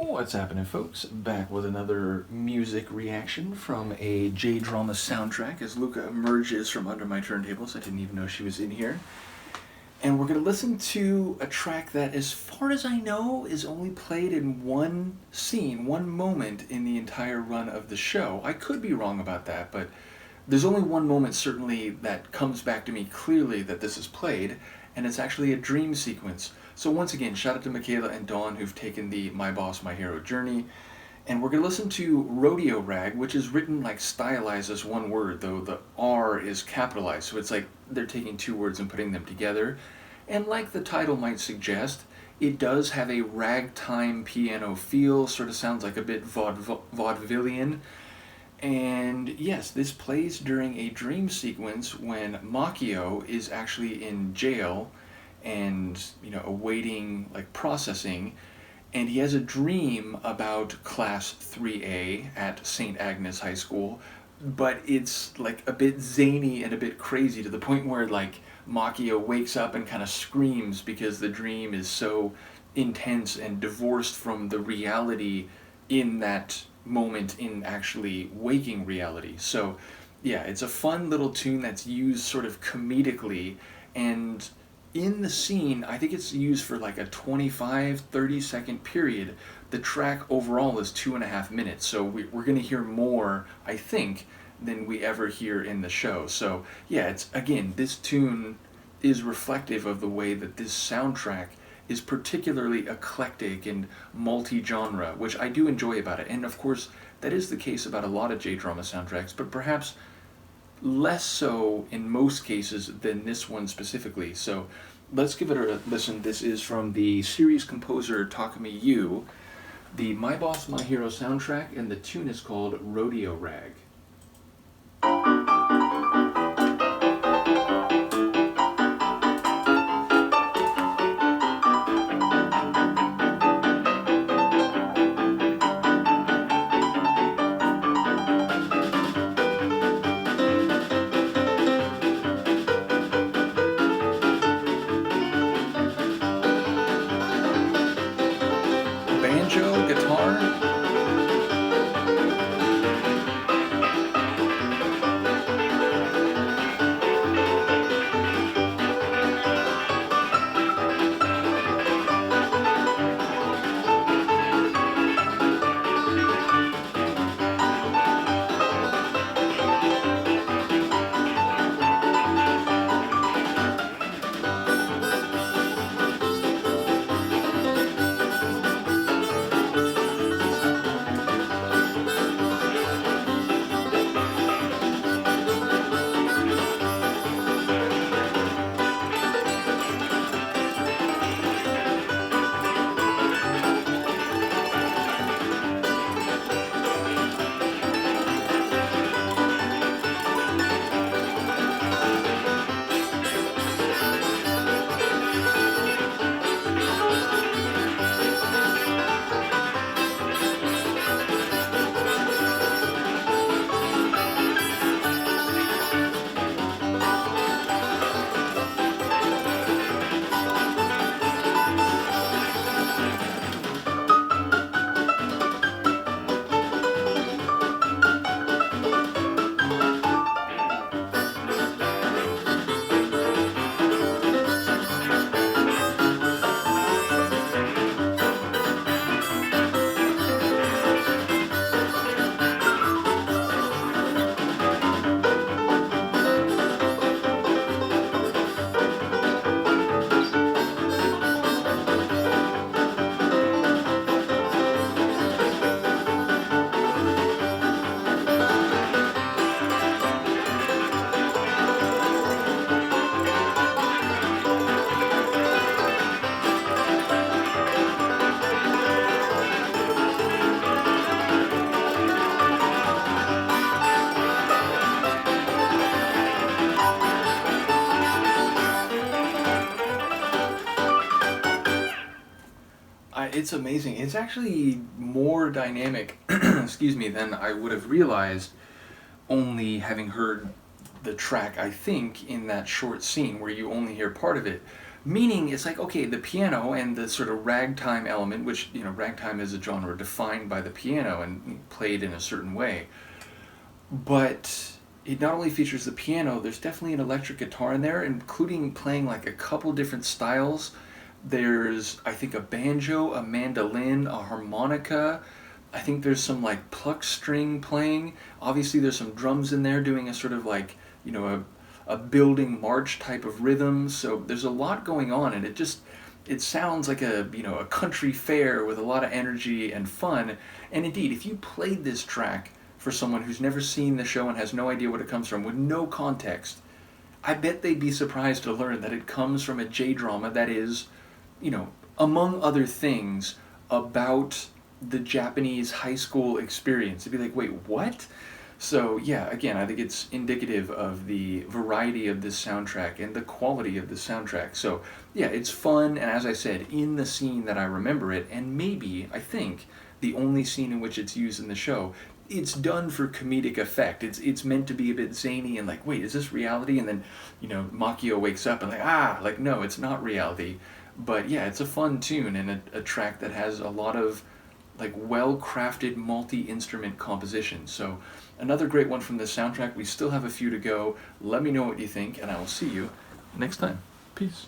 What's happening, folks? Back with another music reaction from a J-drama soundtrack as Luca emerges from under my turntables. I didn't even know she was in here. And we're going to listen to a track that, as far as I know, is only played in one scene, one moment in the entire run of the show. I could be wrong about that, but there's only one moment certainly that comes back to me clearly that this is played, and it's actually a dream sequence. So once again, shout out to Michaela and Dawn who've taken the My Boss, My Hero journey. And we're going to listen to RodeoRag, which is written like stylized as one word, though the R is capitalized. So it's like they're taking two words and putting them together. And like the title might suggest, it does have a ragtime piano feel, sort of sounds like a bit vaudevillian. And yes, this plays during a dream sequence when Makio is actually in jail and, awaiting like processing, and he has a dream about class 3A at St. Agnes High School, but it's like a bit zany and a bit crazy to the point where like Makio wakes up and kind of screams because the dream is so intense and divorced from the reality in that moment in actually waking reality. So yeah, it's a fun little tune that's used sort of comedically, and in the scene, I think it's used for like a 25-30 second period. The track overall is 2.5 minutes, so we're going to hear more, I think, than we ever hear in the show. So yeah, it's, again, this tune is reflective of the way that this soundtrack is particularly eclectic and multi-genre, which I do enjoy about it. And of course, that is the case about a lot of J-drama soundtracks, but perhaps less so in most cases than this one specifically. So let's give it a listen. This is from the series composer Takami Yu, the My Boss, My Hero soundtrack, and the tune is called RodeoRag. Banjo, guitar. It's amazing. It's actually more dynamic, excuse me, than I would have realized only having heard the track, I think, in that short scene where you only hear part of it. Meaning, it's like, okay, the piano and the sort of ragtime element, which, ragtime is a genre defined by the piano and played in a certain way, but it not only features the piano, there's definitely an electric guitar in there, including playing like a couple different styles. There's, I think, a banjo, a mandolin, a harmonica. I think there's some like pluck string playing. Obviously, there's some drums in there doing a sort of like, a building march type of rhythm. So there's a lot going on, and it sounds like a country fair with a lot of energy and fun. And indeed, if you played this track for someone who's never seen the show and has no idea what it comes from, with no context, I bet they'd be surprised to learn that it comes from a J drama that is, among other things, about the Japanese high school experience. They'd be like, wait, what? So yeah, again, I think it's indicative of the variety of this soundtrack and the quality of the soundtrack. So yeah, it's fun, and as I said, in the scene that I remember it, and maybe, I think, the only scene in which it's used in the show, it's done for comedic effect. It's meant to be a bit zany and like, wait, is this reality? And then, Makio wakes up and like, no, it's not reality. But yeah, it's a fun tune and a track that has a lot of like well-crafted multi-instrument composition. So another great one from the soundtrack. We still have a few to go. Let me know what you think, and I will see you next time. Peace.